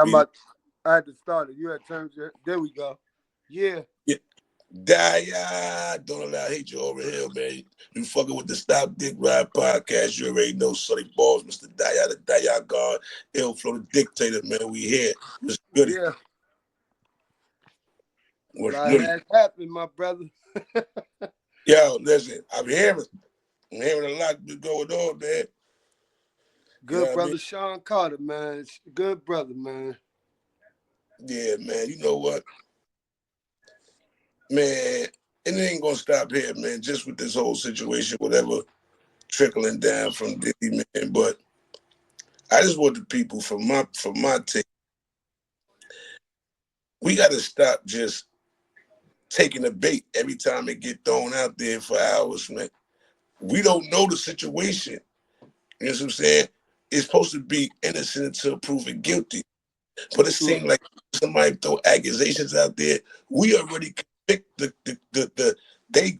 I'm about. I had to start it. You had terms. There we go. Yeah. Daya, don't allow hate you over here, man. You fucking with the Stop Dick Ride podcast. You already know Sonny Balls, Mr. Daya, the Daya God, Ill Flow, the Dictator, man. We here. What's goody? Yeah. What's What goody? has happened, my brother? Yo, listen, I'm hearing a lot going on, man. Good You know brother I mean? Sean Carter, man. Good brother, man. Yeah, man. You know what? Man, and it ain't gonna stop here, man, just with this whole situation, whatever trickling down from Diddy, man. But I just want the people from my take, we gotta stop just taking the bait every time it get thrown out there for hours, man. We don't know the situation. You know what I'm saying? It's supposed to be innocent until proven guilty. But it seems like somebody throw accusations out there. We already convict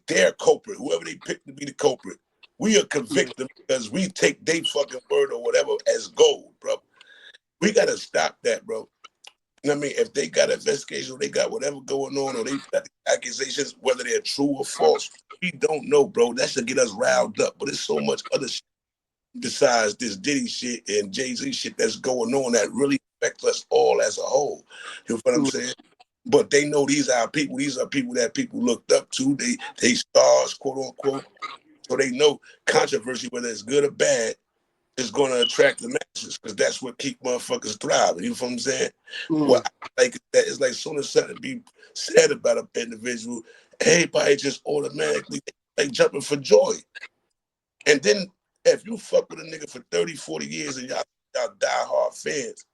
their culprit, whoever they pick to be the culprit. We are convict them because we take their fucking word or whatever as gold, bro. We gotta stop that, bro. You know what I mean? If they got investigation, they got whatever going on, or they got accusations, whether they're true or false, we don't know, bro. That should get us riled up. But there's so much other shit besides this Diddy shit and Jay-Z shit that's going on that really affects us all as a whole. You know what I'm saying? But they know these are people. These are people that people looked up to. They stars, quote unquote. So they know controversy, whether it's good or bad, is going to attract the masses because that's what keep motherfuckers thriving. You know what I'm saying? What I like that is like soon as something be said about an individual, everybody just automatically like jumping for joy. And then if you fuck with a nigga for 30, 40 years and y'all die-hard fans,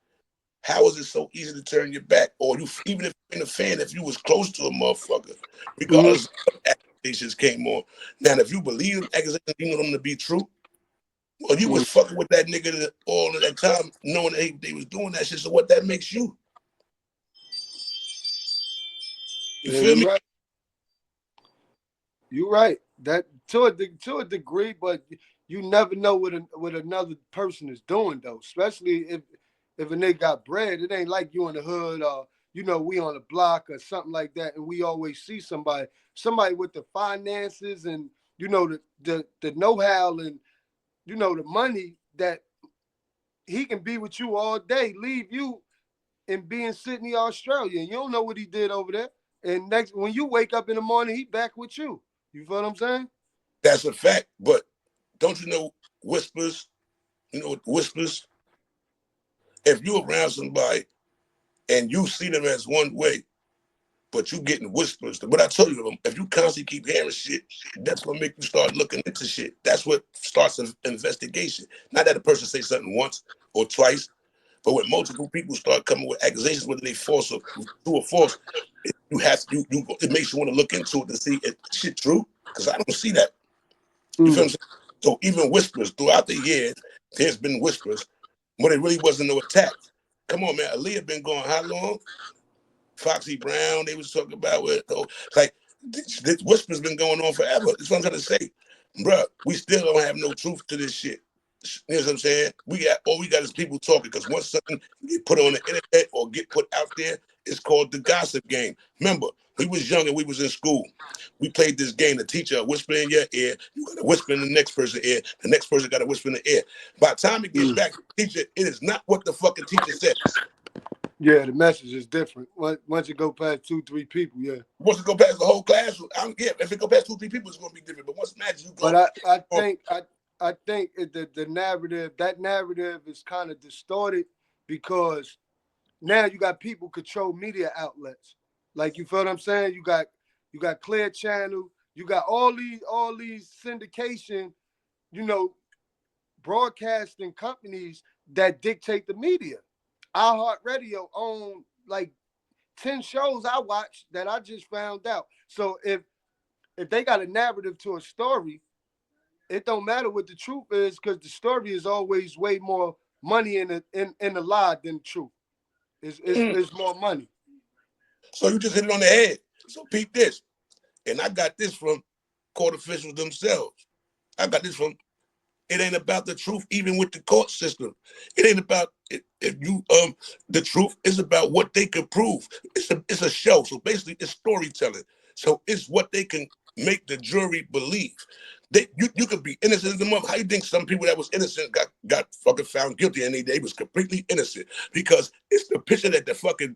how is it so easy to turn your back? Or you, even if you're a fan, if you was close to a motherfucker, regardless of what accusations came on. Now, if you believe them accusations, you know them to be true, well, you was fucking with that nigga all of that time, knowing that they was doing that shit. So what that makes you? You feel me? Right. You're right. That to a degree, but you never know what another person is doing though. Especially if a nigga got bread, it ain't like you in the hood or we on the block or something like that, and we always see somebody with the finances and the know-how and the money that he can be with you all day, leave you and be in Sydney, Australia, and you don't know what he did over there. And next, when you wake up in the morning, he back with you. You feel what I'm saying? That's a fact. But don't you know whispers? You know whispers? If you around somebody and you see them as one way, but you getting whispers. But I tell you, if you constantly keep hearing shit, that's what make you start looking into shit. That's what starts an investigation. Not that a person say something once or twice, but when multiple people start coming with accusations, whether they false or true or false, you have to. It makes you want to look into it to see if shit true. Because I don't see that. You feel what I'm saying? So even whispers throughout the years, there's been whispers, but it really wasn't no attacks. Come on, man. Aaliyah been going how long? Foxy Brown, they was talking about it. Like, this whisper's been going on forever. That's what I'm trying to say. Bruh, we still don't have no truth to this shit. You know what I'm saying? All we got is people talking, because once something get put on the internet or get put out there, it's called the gossip game. Remember, we was young and we was in school. We played this game. The teacher whisper in your ear. You got to whisper in the next person's ear. The next person got to whisper in the ear. By the time it gets back to the teacher, it is not what the fucking teacher said. Yeah, the message is different. Once you go past 2-3 people, yeah. Once it go past the whole class, I don't care. If it go past 2-3 people, it's gonna be different. But once matches, you go. But I think the narrative is kind of distorted because now you got people control media outlets. Like, you feel what I'm saying? You got Clear Channel, you got all these syndication, broadcasting companies that dictate the media. iHeartRadio own like 10 shows I watch that I just found out. So if they got a narrative to a story, it don't matter what the truth is, because the story is always way more money in the lie than the truth. It's more money. So you just hit it on the head. So peep this. And I got this from court officials themselves. I got this from, it ain't about the truth, even with the court system. It ain't about If you the truth is about what they can prove. It's a show. So basically it's storytelling. So it's what they can make the jury believe. You could be innocent as the mother. How you think some people that was innocent got fucking found guilty and they was completely innocent? Because it's the picture that the fucking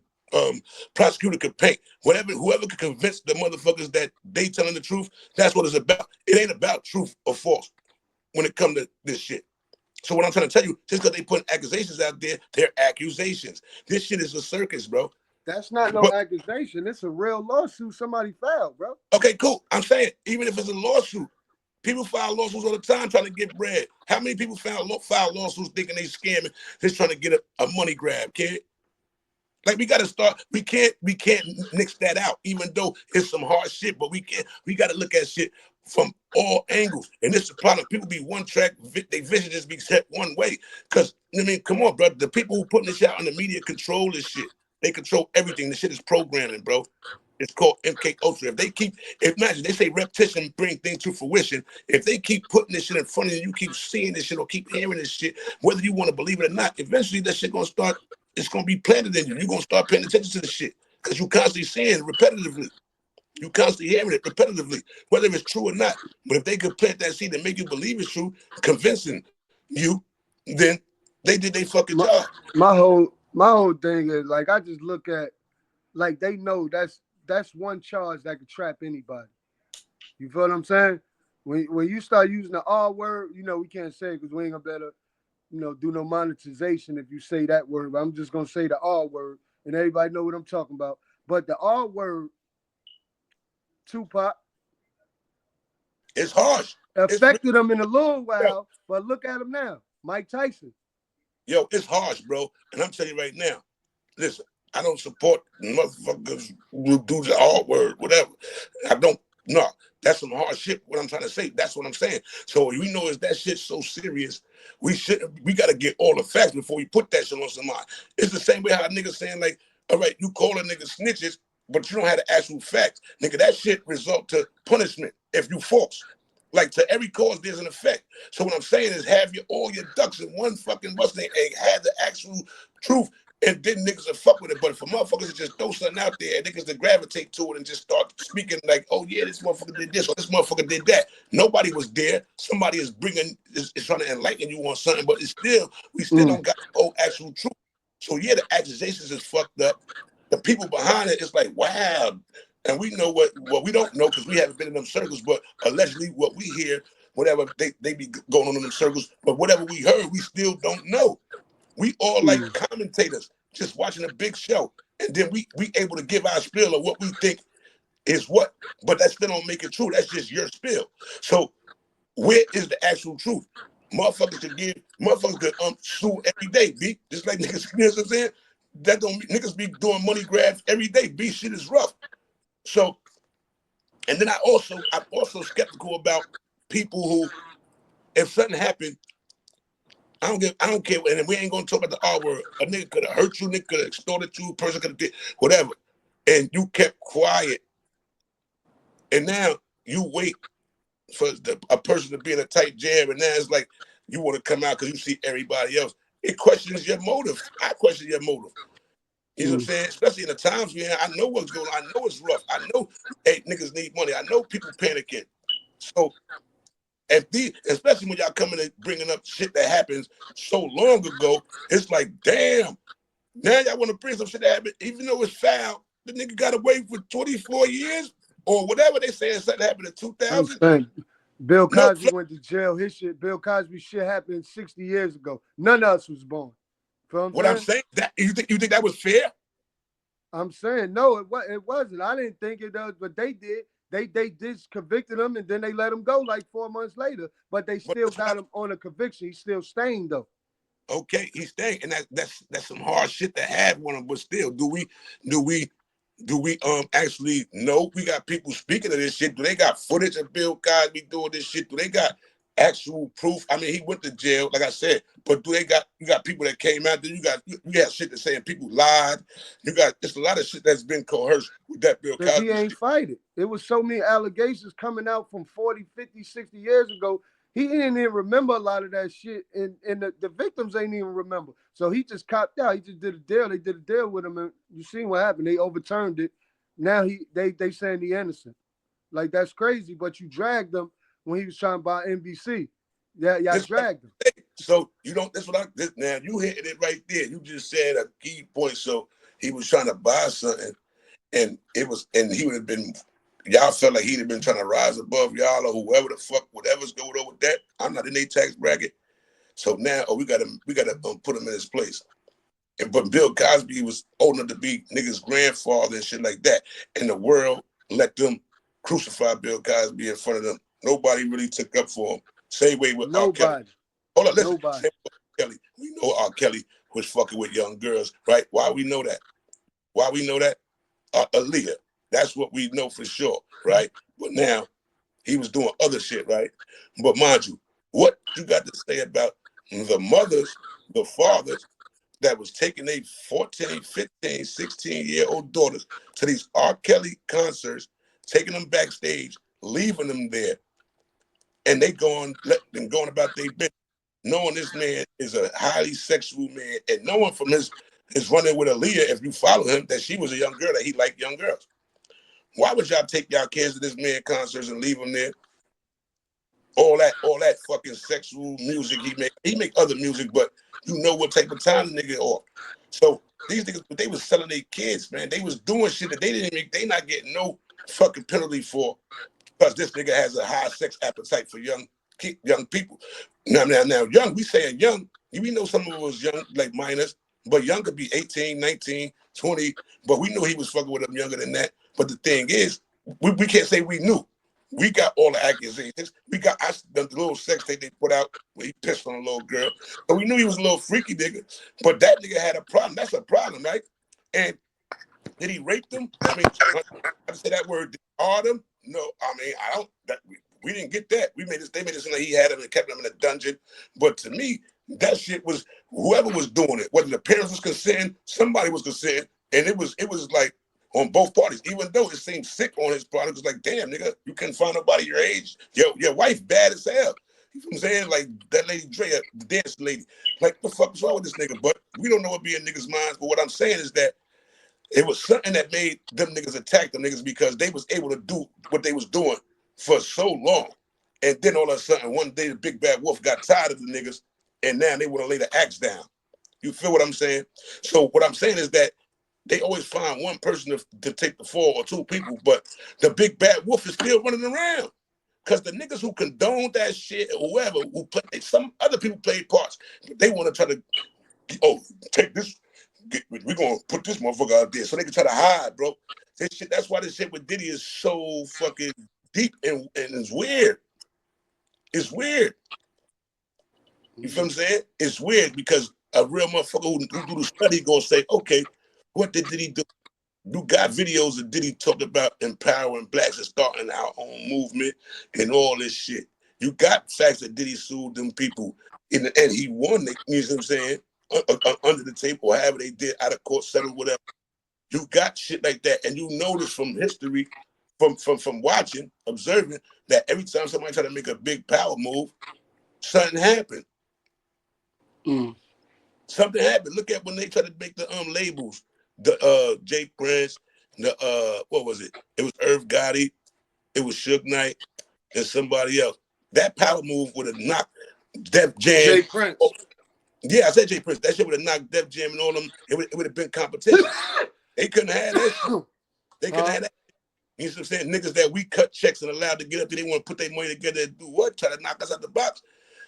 prosecutor could paint. Whoever could convince the motherfuckers that they telling the truth, that's what it's about. It ain't about truth or false when it comes to this shit. So what I'm trying to tell you, just because they put accusations out there, they're accusations. This shit is a circus, bro. That's not no But accusation. It's a real lawsuit somebody filed, bro. okay, cool. I'm saying, even if it's a lawsuit, people file lawsuits all the time trying to get bread. How many people file lawsuits thinking they scamming, just trying to get a money grab, kid? Like we gotta start. We can't nix that out, even though it's some hard shit. But we can't. We gotta look at shit from all angles. And this is the problem. People be one track. They vision just be set one way. Cause I mean, come on, bro. The people who putting this out on the media control this shit. They control everything. The shit is programming, bro. It's called MK Ultra. If they keep, imagine they say repetition bring things to fruition. If they keep putting this shit in front of you, you keep seeing this shit or keep hearing this shit, whether you want to believe it or not, eventually that shit gonna start. It's gonna be planted in you. You're gonna start paying attention to the shit because you constantly seeing it repetitively. You constantly hearing it repetitively, whether it's true or not. But if they could plant that seed and make you believe it's true, convincing you, then they did their fucking My, job. my whole thing is like I just look at like they know that's one charge that could trap anybody. You feel what I'm saying? When you start using the R word, we can't say it because we ain't gonna better, do no monetization if you say that word. But I'm just gonna say the R word, and everybody know what I'm talking about. But the R word, Tupac, It's harsh. It's affected really, them in a little yo, while, but look at him now, Mike Tyson. yo, it's harsh, bro. And I'm telling you right now, listen, I don't support motherfuckers who do the R word, whatever. I don't. No, that's some hard shit. What I'm trying to say, that's what I'm saying. So we know is that shit so serious. We got to get all the facts before we put that shit on somebody. It's the same way how niggas saying like, all right, you call a nigga snitches, but you don't have the actual facts, nigga. That shit result to punishment if you false. Like to every cause, there's an effect. So what I'm saying is, have all your ducks in one fucking Mustang egg. Have the actual truth. And then niggas will fuck with it. But for motherfuckers to just throw something out there and niggas to gravitate to it and just start speaking like, oh yeah, this motherfucker did this or this motherfucker did that. Nobody was there. Somebody is trying to enlighten you on something, but we still Mm. don't got the whole actual truth. So yeah, the accusations is fucked up. The people behind it is like, wow. And we know what we don't know because we haven't been in them circles, but allegedly what we hear, whatever they be going on in them circles, but whatever we heard, we still don't know. We all like Mm. commentators just watching a big show. And then we able to give our spiel of what we think is what, but that still don't make it true. That's just your spiel. So where is the actual truth? Motherfuckers could sue every day, B. Just like niggas, you know what I'm saying? That don't niggas be doing money grabs every day. B shit is rough. So, and then I'm also skeptical about people who, if something happened, I don't care. And we ain't gonna talk about the R word. A nigga could have hurt you, nigga could have extorted you, person could have did whatever. And you kept quiet. And now you wait for a person to be in a tight jam, and now it's like you want to come out because you see everybody else. It questions your motive. I question your motive. You know what I'm Mm. saying? Especially in the times we in, I know what's going on. I know it's rough. I know hey, niggas need money. I know people panicking. So especially when y'all coming and bringing up shit that happens so long ago, it's like, damn, now y'all want to bring some shit that happened, even though it's foul. The nigga got away for 24 years or whatever they saying something happened in I'm 2000. saying Bill No, Cosby went to jail. His shit, Bill Cosby shit happened 60 years ago. None of us was born. Feel what I'm what I'm saying? saying, that you think that was fair? I'm saying no, it wasn't. I didn't think it does, but they did. They just convicted him and then they let him go like 4 months later. But they But still that's what got him on a conviction. He's still staying though. okay, he's staying, and that's some hard shit to have on him. But still, do we actually know? We got people speaking of this shit. Do they got footage of Bill Cosby doing this shit? Do they got actual proof? I mean, he went to jail, like I said, but you got people that came out there? You got shit that's saying people lied. You got it's a lot of shit that's been coerced with that Bill Because he Cosby ain't shit. fight it. It was so many allegations coming out from 40, 50, 60 years ago. He didn't even remember a lot of that shit, and the victims ain't even remember. So he just copped out. He just did a deal. They did a deal with him, and you seen what happened. They overturned it. Now they saying he innocent. Like that's crazy. But you dragged him when he was trying to buy NBC. Yeah, y'all This dragged him. so you don't. That's what I. This, now you hitting it right there. You just said a key point. So he was trying to buy something, and it was, and he would have been. Y'all felt like he'd have been trying to rise above y'all or whoever the fuck, whatever's going on with that. I'm not in their tax bracket, so now we gotta put him in his place. But Bill Cosby was old enough to be niggas' grandfather and shit like that, and the world let them crucify Bill Cosby in front of them. Nobody really took up for him. Same way with R. Kelly. Nobody. Hold on, listen. Nobody. Same way with R. Kelly. We know R. Kelly was fucking with young girls, right? Why we know that? Why we know that? Aaliyah. That's what we know for sure, right? But now he was doing other shit, right? But mind you, what you got to say about the mothers, the fathers that was taking their 14, 15, 16-year-old daughters to these R. Kelly concerts, taking them backstage, leaving them there, and they going about their business, knowing this man is a highly sexual man, and knowing from his running with Aaliyah, if you follow him, that she was a young girl, that he liked young girls. Why would y'all take y'all kids to this man concerts and leave them there? All that fucking sexual music he make other music, but you know what type of time the nigga off. So these niggas, they was selling their kids, man. They was doing shit that they not getting no fucking penalty for, because this nigga has a high sex appetite for young people. Now, young, we saying young, we know some of them was young, like minors, but young could be 18, 19, 20, but we knew he was fucking with them younger than that. But the thing is, we can't say we knew. We got all the accusations. We got the little sex tape they put out where he pissed on a little girl. So we knew he was a little freaky nigga, but that nigga had a problem. That's a problem, right? And did he rape them? I mean, I say that word, did he harm them? No, I mean, I don't. We didn't get that. They made it seem like he had him and kept him in a dungeon. But to me, that shit was whoever was doing it, whether the parents was concerned, somebody was concerned, and it was like on both parties. Even though it seemed sick on his part, it was like, damn, nigga, you couldn't find nobody your age. Your wife bad as hell. You know what I'm saying? Like that lady Drea, the dance lady. Like, the fuck is wrong with this nigga? But we don't know what be in niggas' minds. But what I'm saying is that it was something that made them niggas attack them niggas, because they was able to do what they was doing for so long. And then all of a sudden, one day the big bad wolf got tired of the niggas, and now they want to lay the axe down. You feel what I'm saying? So what I'm saying is that they always find one person to take the fall, or two people, but the big bad wolf is still running around. Because the niggas who condoned that shit, or whoever, some other people played parts, but they want to try to, take this, we're going to put this motherfucker out there so they can try to hide, bro. This shit, that's why this shit with Diddy is so fucking deep and it's weird. It's weird. You feel what I'm saying? It's weird because a real motherfucker who do the study gonna say, okay, what did Diddy do? You got videos of Diddy talking about empowering blacks and starting our own movement and all this shit. You got facts that Diddy sued them people in the end. He won it, you know what I'm saying? Under the table, or however they did, out of court, settled, whatever. You got shit like that, and you notice from history, from watching, observing, that every time somebody try to make a big power move, something happened. Something happened. Look at when they try to make the labels, the Jay Prince, the what was it? It was Irv Gotti, it was Suge Knight, and somebody else. That power move would have knocked Def Jam. Jay Prince. Oh, yeah, I said Jay Prince. That shit would have knocked Def Jam and all them. It would have been competition. They couldn't have that shit. They couldn't have that. You know what I'm saying? Niggas that we cut checks and allowed to get up there, they want to put their money together and do what? Try to knock us out the box.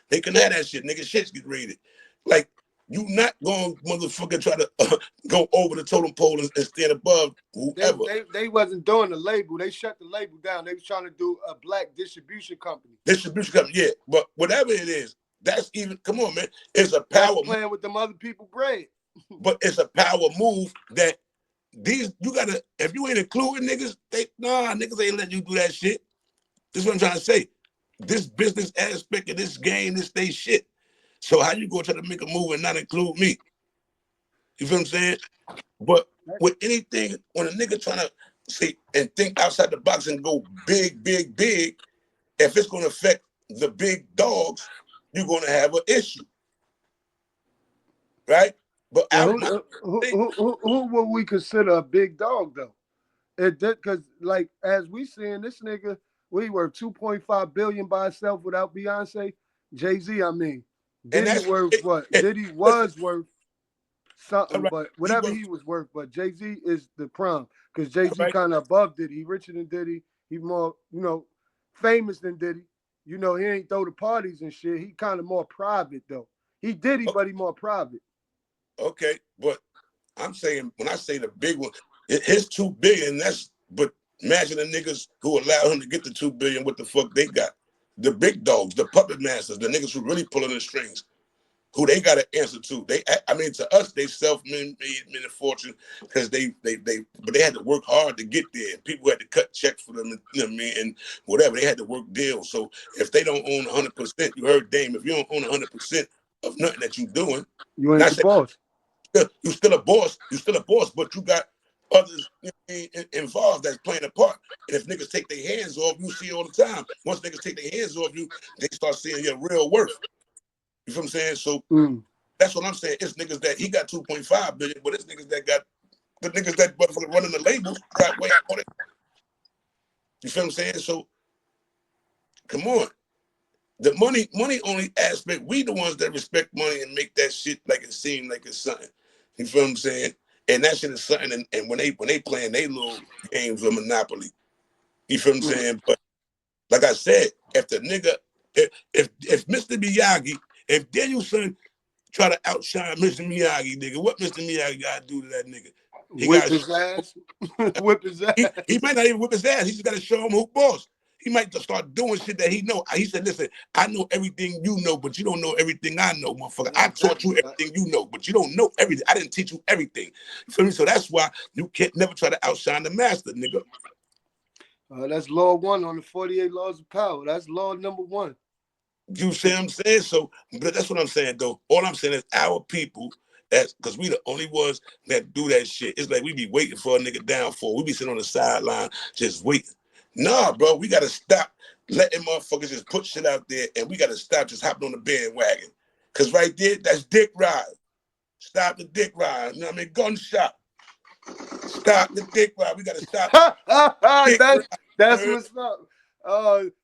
They couldn't have that shit. Nigga, shits get raided. Like, you not going to motherfucker try to go over the totem pole and stand above whoever. They wasn't doing the label. They shut the label down. They was trying to do a black distribution company. Distribution company, yeah. But whatever it is, that's even, come on, man. It's a power move. Playing with them other people bread. But it's a power move that you gotta, if you ain't including niggas, niggas ain't letting you do that shit. This is what I'm trying to say. This business aspect of this game, this they shit. So how you gonna try to make a move and not include me? You feel what I'm saying? But with anything, when a nigga trying to say and think outside the box and go big, big, big, if it's gonna affect the big dogs, you're gonna have an issue, right? But Well, my thing, who would we consider a big dog though? It did because like as we seeing this nigga, we were 2.5 billion by itself without Beyonce. Jay-Z, I mean. and Diddy that's worth what? and Diddy listen, was worth all something, right, but he whatever was he was worth, but Jay-Z is the prime. Because Jay-Z right. kind of above Diddy. He richer than Diddy. He more, famous than Diddy. He ain't throw the parties and shit. He kind of more private though. He Diddy, but he more private. Okay, but I'm saying when I say the big one, his 2 billion. That's but imagine the niggas who allow him to get the 2 billion. What the fuck they got? The big dogs, the puppet masters, the niggas who really pulling the strings, who they got to answer to. I mean, to us, they self-made a fortune because but they had to work hard to get there. People had to cut checks for them, you know what I mean, and whatever. They had to work deals. So if they don't own 100%, you heard Dame, if you don't own 100% of nothing that you're doing, You ain't not the saying boss. you're still a boss, but you got others involved that's playing a part. And if niggas take their hands off, you see all the time. Once niggas take their hands off you, they start seeing your real worth. You feel what I'm saying? So Mm. that's what I'm saying. It's niggas that he got 2.5 billion, but it's niggas that got the niggas that motherfucker running the labels got way on it. You feel what I'm saying? So come on. The money only aspect, we the ones that respect money and make that shit like it seem like it's something. You feel what I'm saying? And that shit is something, and when they playing they little games of Monopoly, you feel what I'm Mm. saying? But like I said, if the nigga, if Mr. Miyagi, if Danielson try to outshine Mr. Miyagi, nigga, what Mr. Miyagi gotta do to that nigga? He Whip gotta his ass. Whip his he ass. might not even whip his ass. He just gotta show him who boss. He might just start doing shit that he know. He said, "Listen, I know everything you know, but you don't know everything I know, motherfucker. I taught you Exactly. everything you know, but you don't know everything. I didn't teach you everything. You feel me? So that's why you can't never try to outshine the master, nigga. That's law one on the 48 laws of power. That's law number one. You see what I'm saying? So, but that's what I'm saying, though. All I'm saying is our people, that's because we the only ones that do that shit. It's like we be waiting for a nigga downfall. We be sitting on the sideline just waiting. Nah, bro, we gotta stop letting motherfuckers just put shit out there, and we gotta stop just hopping on the bandwagon. Cause right there, that's dick ride. Stop the dick ride. You know what I mean? Gunshot. Stop the dick ride. We gotta stop dick that's ride. that's what's up.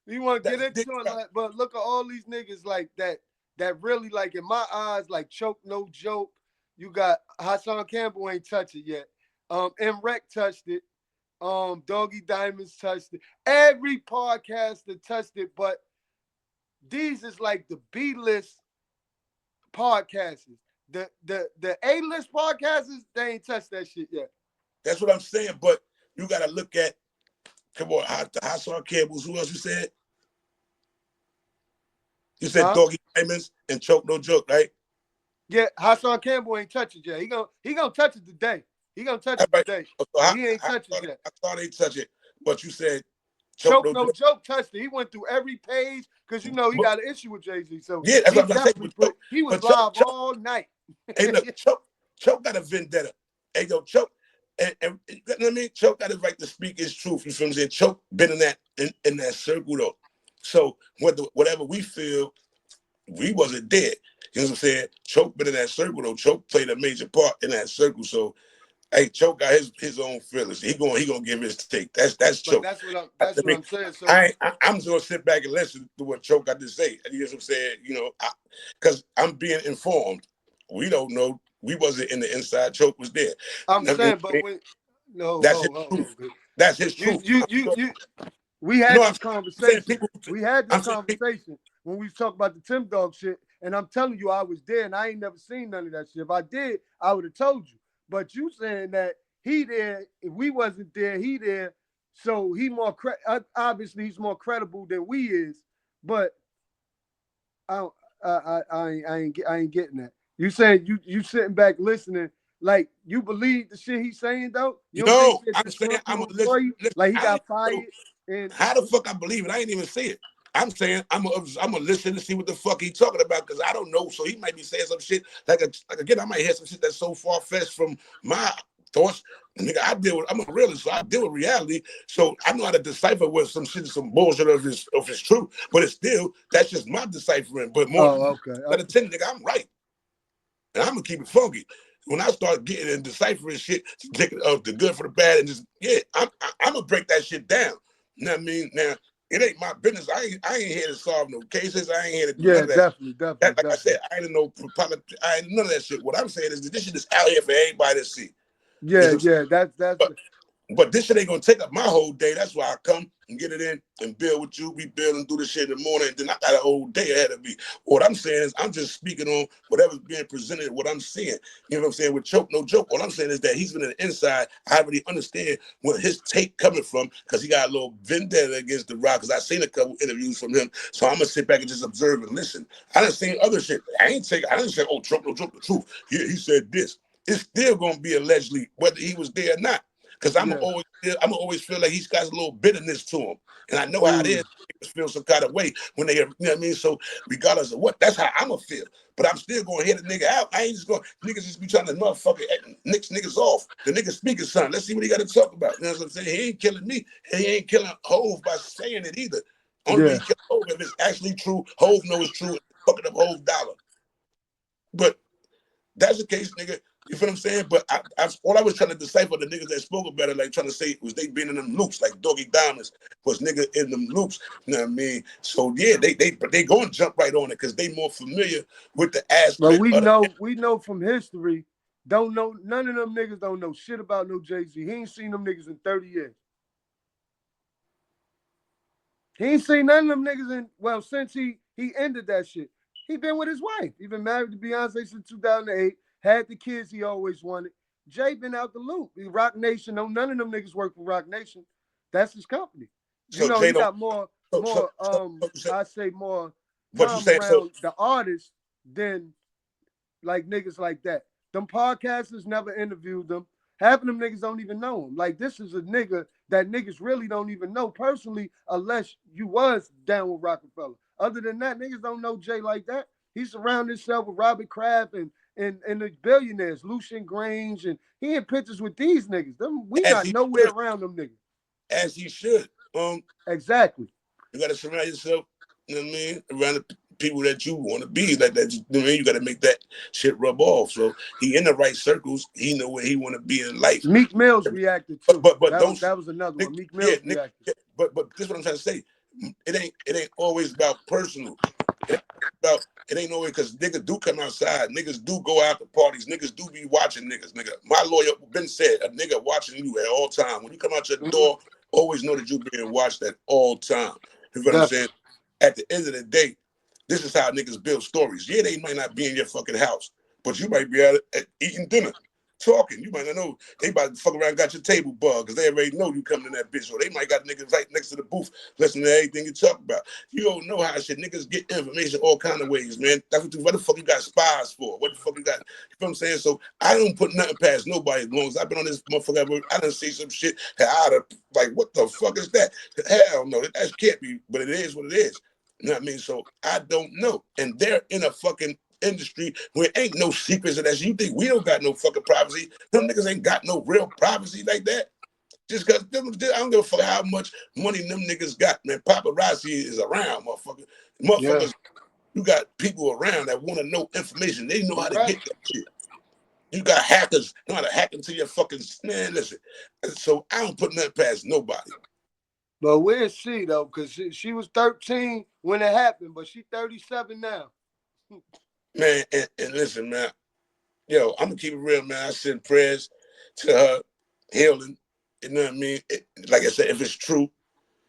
You want to get That's dick into it, ride. like, but look at all these niggas like that. That really, like in my eyes, like choke no joke. You got Hassan Campbell ain't touch it yet. M Rec touched it. Doggy Diamonds touched it. Every podcaster touched it, but these is like the B list podcasters. The A list podcasters, they ain't touched that shit yet. That's what I'm saying. But you gotta look at, come on, Hassan Campbell's. Who else you said? You said Huh? Doggy Diamonds and Choke No Joke, right? Yeah, Hassan Campbell ain't touch it yet. He gonna touch it today. He gonna touch All it right. today, So but he ain't touched it yet. I thought they touch it, but you said Choke Choke No no Joke. joke touched it. He went through every page because he But, got an issue with Jay-Z. So yeah, that's he what I'm trying to say. definitely put. He was But Choke, live Choke, all night. hey, look, Choke got a vendetta. Hey, yo, Choke, and you know what I mean? Choke got his right to speak his truth. You feel what I'm saying? Choke been in that circle though. So whatever we feel, we wasn't dead. You know what I'm saying? Choke been in that circle though. Choke played a major part in that circle. So hey, Choke got his own feelings. He gonna give his take. That's But Choke. I that's what mean, I'm saying. So I'm just gonna sit back and listen to what Choke got to say. You know what I'm saying? You know, because I'm being informed. We don't know. We wasn't in the inside. Choke was there. I'm I mean, saying, but when no, that's his ho. truth. That's his You truth. you you you we had No, this I'm saying conversation. people. We had this I'm saying people. conversation when we talked about the Tim Dog shit. And I'm telling you, I was there and I ain't never seen none of that shit. If I did, I would have told you. But you saying that he there, if we wasn't there, he there. So he obviously he's more credible than we is. But I don't- I ain't getting that. You saying you sitting back listening, like you believe the shit he's saying though? You don't think No, shit I'm just saying flipped I'm through gonna the listen. story? Listen, Like he I ain't got know fired and how the fuck I believe it. I ain't even see it. I'm saying I'm gonna listen to see what the fuck he talking about because I don't know. So he might be saying some shit like again I might hear some shit that's so far fetched from my thoughts. Nigga, I'm a realist, so I deal with reality. So I know how to decipher what some shit is some bullshit of it's true. But it's still, that's just my deciphering. But more Oh, okay. out of 10, nigga, I'm right. And I'm gonna keep it funky. When I start getting and deciphering shit, taking the good for the bad, and just I'm gonna break that shit down. You know what I mean? Now it ain't my business. I ain't here to solve no cases. I ain't here to do none Yeah, of that. definitely. Like I said, I ain't no I ain't none of that shit. What I'm saying is that this shit is out here for everybody to see. You know Yeah, what I'm saying? that's But this shit ain't gonna take up my whole day. That's why I come and get it in and build with you. We build and do this shit in the morning, and then I got a whole day ahead of me. What I'm saying is I'm just speaking on whatever's being presented, what I'm seeing. You know what I'm saying? With choke, no joke. All I'm saying is that he's been in the inside. I already understand where his take coming from because he got a little vendetta against the Rock. Because I seen a couple interviews from him, so I'm gonna sit back and just observe and listen. I done seen other shit. I didn't say, oh, choke, no joke, the truth. Yeah, he said this. It's still gonna be allegedly whether he was there or not. Because I'm yeah. always feel like he's got a little bitterness to him, and I know how it is. Feel some kind of way when they, you know what I mean. So regardless of what, that's how I'm gonna feel. But I'm still gonna hit a nigga out. I ain't just gonna niggas just be trying to motherfucker niggas off. The nigga speaking son. Let's see what he got to talk about. You know what I'm saying? He ain't killing me. And he ain't killing Hove by saying it either. Only way Yeah. he kill Hove if it's actually true. Hove knows it's true. Fucking up Hove dollar. But that's the case, nigga. You feel what I'm saying? But all I was trying to decipher the niggas that spoke about it, like trying to say was they been in them loops, like Doggy Diamonds was nigga in them loops. You know what I mean? So yeah, they going to jump right on it because they more familiar with the But aspect of the. we know from history, don't know none of them niggas don't know shit about no Jay-Z. He ain't seen them niggas in 30 years. He ain't seen none of them niggas since he ended that shit. He been with his wife. He been married to Beyonce since 2008. Had the kids he always wanted. Jay been out the loop. He Rock Nation. No, none of them niggas work for Rock Nation. That's his company. You So know, Jay he don't. got more So, more so, so I say more but you time saying so? around the artist than like niggas like that. Them podcasters never interviewed them. Half of them niggas don't even know him. Like this is a nigga that niggas really don't even know personally, unless you was down with Rockefeller. Other than that, niggas don't know Jay like that. He surrounded himself with Robert Kraft and the billionaires, Lucian Grange, and he in pictures with these niggas. We As not he nowhere should, around them niggas. as he should. Exactly. You got to surround yourself, you know what I mean, around the people that you want to be. Like that, you know what I mean? You got to make that shit rub off. So he in the right circles. He know where he want to be in life. Meek Mills reacted too. But don't, That was another one. Meek yeah, Mills reacted. but this is what I'm trying to say. It ain't always about personal. It ain't it ain't always because niggas do come outside. Niggas do go out to parties. Niggas do be watching niggas. Nigga, my lawyer been said a nigga watching you at all time. When you come out your Mm-hmm. door, always know that you're being watched at all time. You know what I'm Definitely. saying? At the end of the day, this is how niggas build stories. Yeah, they might not be in your fucking house, but you might be at eating dinner, talking. You might not know they about to fuck around, got your table bugged because they already know you coming in that bitch. Or they might got niggas right next to the booth listening to everything you talk about. You don't know how shit niggas get information all kind of ways, man. That's what the fuck you got spies for? What the fuck you got? You know what I'm saying? So I don't put nothing past nobody as long as I've been on this motherfucker. I done see some shit that I'd have like, what the fuck is that? Hell no, that can't be, but it is what it is. You know what I mean? So I don't know. And they're in a fucking industry where ain't no secrets of that shit. You think we don't got no fucking privacy? Them niggas ain't got no real privacy like that. Just because I don't give a fuck how much money them niggas got, man. Paparazzi is around, motherfucker. Yeah. Motherfuckers, you got people around that want to know information. They know how to Correct. get that shit. You got hackers know how to hack into your fucking man. Listen, so I don't put nothing past nobody. But where's she though? Because she was 13 when it happened, but she 37 now. Man, and listen, man. Yo, I'm gonna keep it real, man. I send prayers to her healing. You know what I mean? Like I said, if it's true,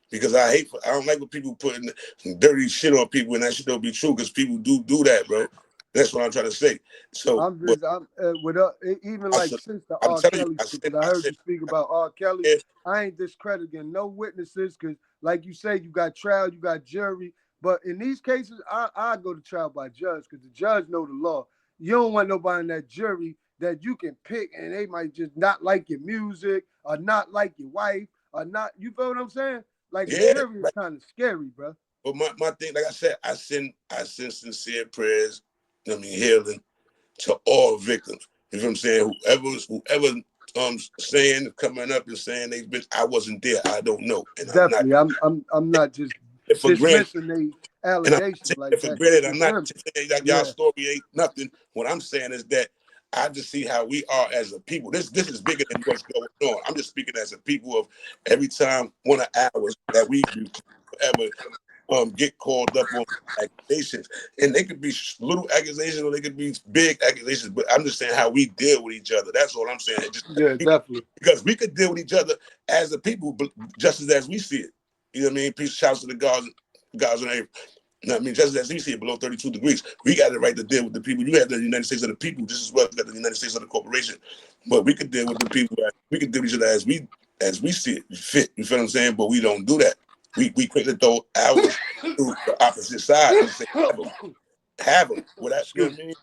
because I don't like when people putting some dirty shit on people and that shit don't be true because people do that, bro. That's what I'm trying to say. So, but I'm with even I like said, since the I'm R. telling you, Kelly shit, because I heard you speak about R. Kelly. yeah, I ain't discrediting no witnesses because, like you say, you got trial, you got jury. But in these cases, I go to trial by judge because the judge know the law. You don't want nobody in that jury that you can pick and they might just not like your music or not like your wife or not. You feel what I'm saying? Like the yeah. jury is Right. kind of scary, bro. But my thing, like I said, I send sincere prayers. I mean, healing to all victims. You know what I'm saying? Whoever saying, coming up and saying they've been. I wasn't there. I don't know, and Definitely, I'm not just for granted. dismissing the And I'm not allegations taking like it for that. granted. I'm It's not him. saying that y'all Yeah, story ain't nothing. What I'm saying is that I just see how we are as a people. This is bigger than what's going on. I'm just speaking as a people of every time one of ours that we do ever get called up on accusations. And they could be little accusations or they could be big accusations, but I'm just saying how we deal with each other. That's all I'm saying. Just yeah, definitely. because we could deal with each other as a people, but just as we see it. You know what I mean? Peace, shouts to the gods and everything. You know what I mean? Just as we see it below 32 degrees, we got the right to deal with the people. You have the United States of the people just as well as the United States of the corporation. But we could deal with the people. We could deal with each other as we see it fit. You feel what I'm saying? But we don't do that. We quick to throw ours to the opposite side and say have them. Without, you know Excuse what me. I mean?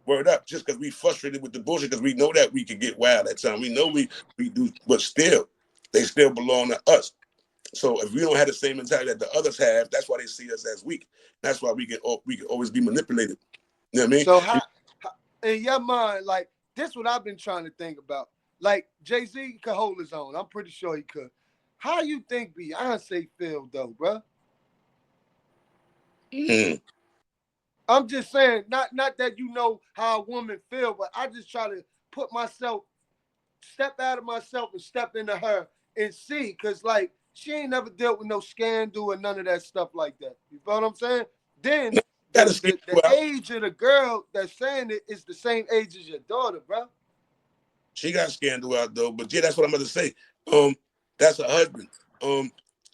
Word up. Just because we frustrated with the bullshit, because we know that we could get wild at times. We know we do, but still, they still belong to us. So if we don't have the same mentality that the others have, that's why they see us as weak. That's why we can always be manipulated. You know what I mean? So how in your mind, like this, what I've been trying to think about. Like Jay-Z could hold his own. I'm pretty sure he could. How you think Beyonce feel though, bro? Mm. I'm just saying, not that you know how a woman feel, but I just try to put myself, step out of myself and step into her and see, cause like she ain't never dealt with no scandal and none of that stuff like that. You feel what I'm saying? Then Gotta skip the you out. age of the girl that's saying it is the same age as your daughter, bro. She got scandal out though, but yeah, that's what I'm about to say. That's her husband.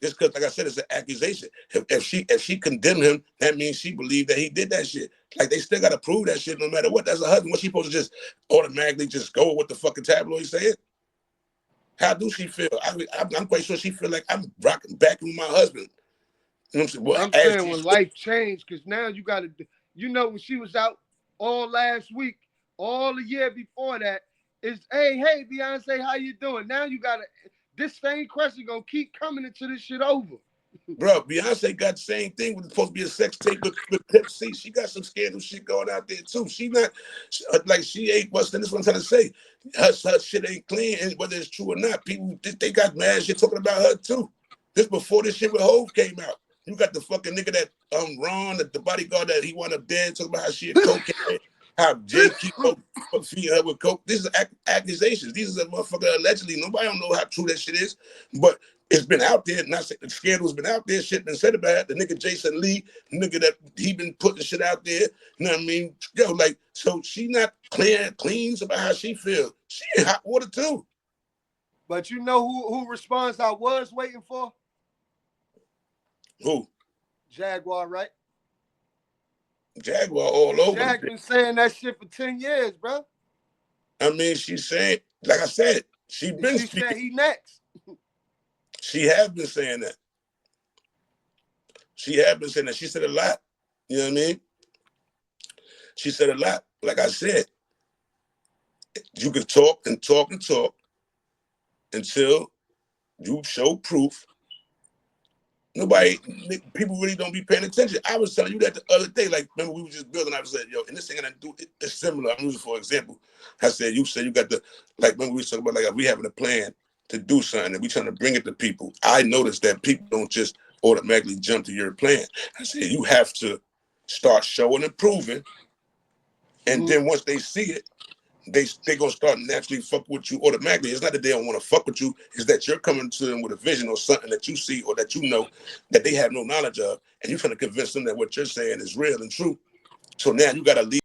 Just because, like I said, it's an accusation. If she condemned him, that means she believed that he did that shit. Like they still gotta prove that shit no matter what. That's a husband. What she supposed to just automatically just go with what the fucking tabloid saying? How do she feel? I'm quite sure she feel like I'm rocking back with my husband. You know what I'm saying? Well, I'm as saying she when should. life changed, because now you got to, you know, when she was out all last week, all the year before that, is hey, Beyonce, how you doing? Now you got to, this same question gonna keep coming until this shit over. Bro, Beyonce got the same thing. With supposed to be a sex tape with Pimp C. She got some scandal shit going out there too. She not like she ain't. What's this? What I'm trying to say. Her shit ain't clean, and whether it's true or not, people they got mad shit talking about her too. This before this shit with Hove came out. You got the fucking nigga that Ron, the bodyguard that he wound up dead, talking about how she a cocaine, how Jay keep feeding her with coke. This is accusations. These are motherfucker allegedly. Nobody don't know how true that shit is, but it's been out there. Not saying the scandal's been out there. Shit been said about it. The nigga Jason Lee, nigga that he been putting shit out there. You know what I mean? Yo, like so she not cleans about how she feel. She in hot water too. But you know who response I was waiting for? Who? Jaguar, right? Jaguar all over the Jag place. been saying that shit for 10 years, bro. I mean, she's saying, like I said, she And been she speaking. said he next. She have been saying that. She have been saying that. She said a lot. You know what I mean? She said a lot. Like I said, you can talk and talk and talk until you show proof. Nobody, people really don't be paying attention. I was telling you that the other day. Like, remember we were just building. I was like, yo, and this thing I do, it's similar. I'm using for example. I said you got the, like, remember we was talking about like if we having a plan to do something and we trying to bring it to people. I noticed that people don't just automatically jump to your plan. I said you have to start showing and proving, and then once they see it, they gonna start naturally fuck with you automatically. It's not that they don't want to fuck with you, it's that you're coming to them with a vision or something that you see or that you know that they have no knowledge of, and you're trying to convince them that what you're saying is real and true. So now you gotta leave